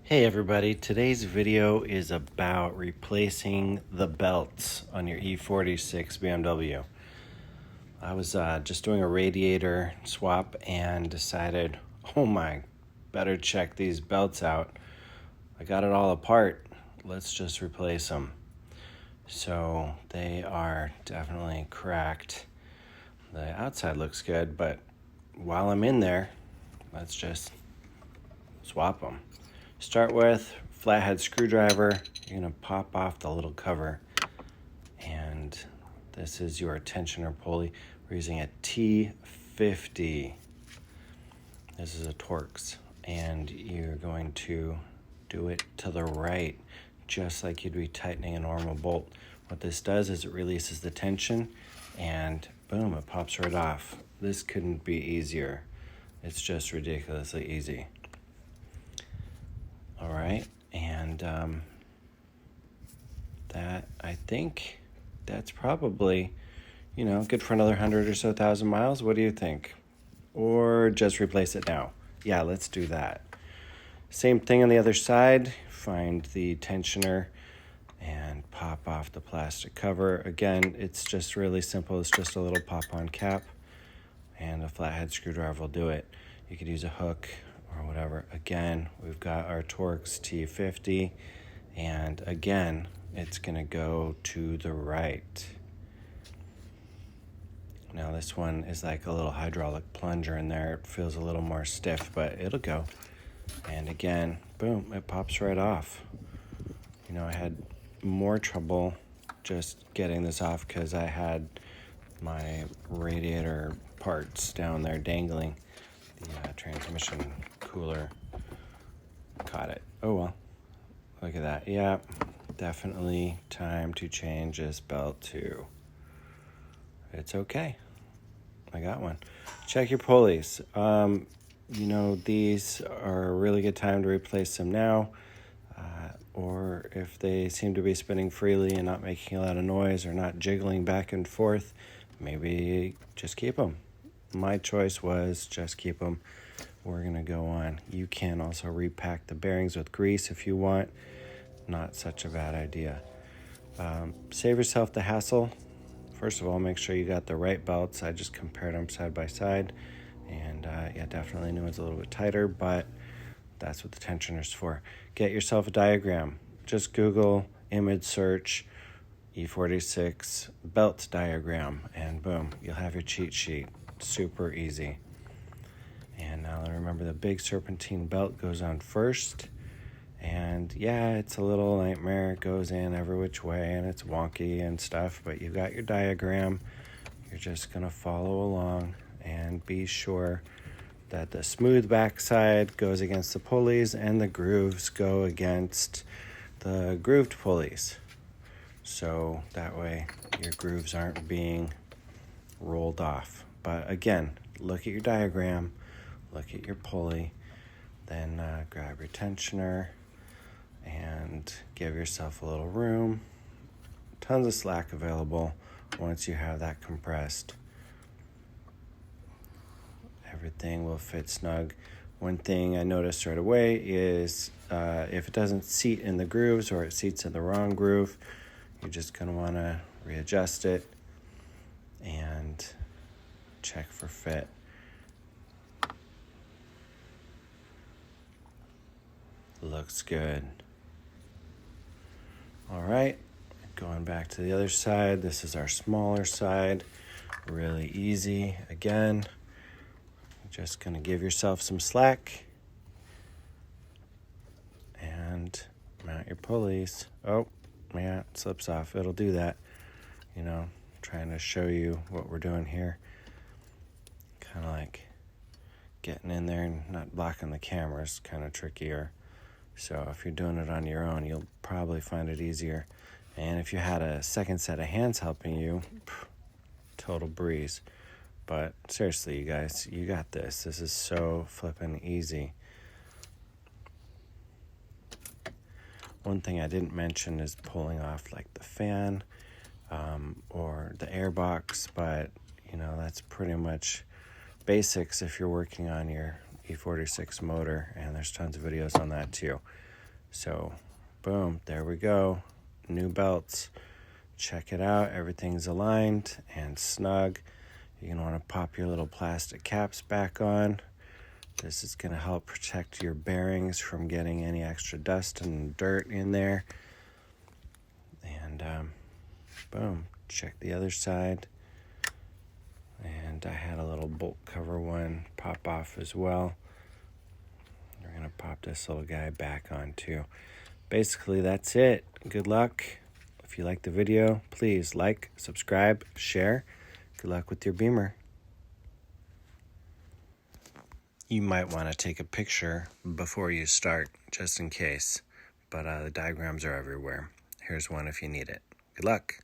Hey everybody, today's video is about replacing the belts on your E46 BMW. I was just doing a radiator swap and decided, oh my, better check these belts out. I got it all apart, let's just replace them. So they are definitely cracked. The outside looks good, but while I'm in there, let's just swap them. Start with flathead screwdriver. You're gonna pop off the little cover, and this is your tensioner pulley. We're using a T50. This is a Torx, and you're going to do it to the right, just like you'd be tightening a normal bolt. What this does is it releases the tension, and boom, it pops right off. This couldn't be easier. It's just ridiculously easy. All right, and that, I think that's probably, good for another 100 or so thousand miles. What do you think? Or just replace it now? Yeah, let's do that. Same thing on the other side. Find the tensioner and pop off the plastic cover. Again, it's just really simple. It's just a little pop-on cap, and a flathead screwdriver will do it. You could use a hook or whatever. Again, we've got our Torx T50, and again, it's gonna go to the right. Now this one is like a little hydraulic plunger in there. It feels a little more stiff, but it'll go. And again, boom, it pops right off. I had more trouble just getting this off because I had my radiator parts down there dangling. The transmission cooler caught it. Oh well, look at that. Yeah, definitely time to change this belt too. It's okay, I got one. Check your pulleys. These are a really good time to replace them now, or if they seem to be spinning freely and not making a lot of noise or not jiggling back and forth, maybe just keep them. My choice was just keep them. We're gonna go on. You can also repack the bearings with grease if you want. Not such a bad idea. Save yourself the hassle. First of all, make sure you got the right belts. I just compared them side by side, and definitely new one's a little bit tighter, but that's what the tensioner's for. Get yourself a diagram. Just Google, image search, E46 belt diagram, and boom, you'll have your cheat sheet. Super easy. And now remember, the big serpentine belt goes on first, and yeah, it's a little nightmare. It goes in every which way and it's wonky and stuff, but you got your diagram. You're just gonna follow along and be sure that the smooth backside goes against the pulleys and the grooves go against the grooved pulleys, so that way your grooves aren't being rolled off. But again, look at your diagram, look at your pulley, then grab your tensioner and give yourself a little room. Tons of slack available once you have that compressed. Everything will fit snug. One thing I noticed right away is if it doesn't seat in the grooves or it seats in the wrong groove, you're just going to want to readjust it and check for fit. Looks good. All right, going back to the other side. This is our smaller side. Really easy. Again, just gonna give yourself some slack and mount your pulleys. Oh, yeah, it slips off. It'll do that. Trying to show you what we're doing here. Kind of like getting in there and not blocking the camera is kind of trickier. So if you're doing it on your own, you'll probably find it easier. And if you had a second set of hands helping you, total breeze. But seriously, you guys, you got this. This is so flippin' easy. One thing I didn't mention is pulling off like the fan or the air box, but that's pretty much basics if you're working on your E46 motor, and there's tons of videos on that too. So, boom, there we go. New belts. Check it out. Everything's aligned and snug. You're going to want to pop your little plastic caps back on. This is going to help protect your bearings from getting any extra dust and dirt in there. And boom, check the other side. And I had a little bolt cover one pop off as well. We're going to pop this little guy back on too. Basically, that's it. Good luck. If you like the video, please like, subscribe, share. Good luck with your Beamer. You might want to take a picture before you start, just in case. But the diagrams are everywhere. Here's one if you need it. Good luck.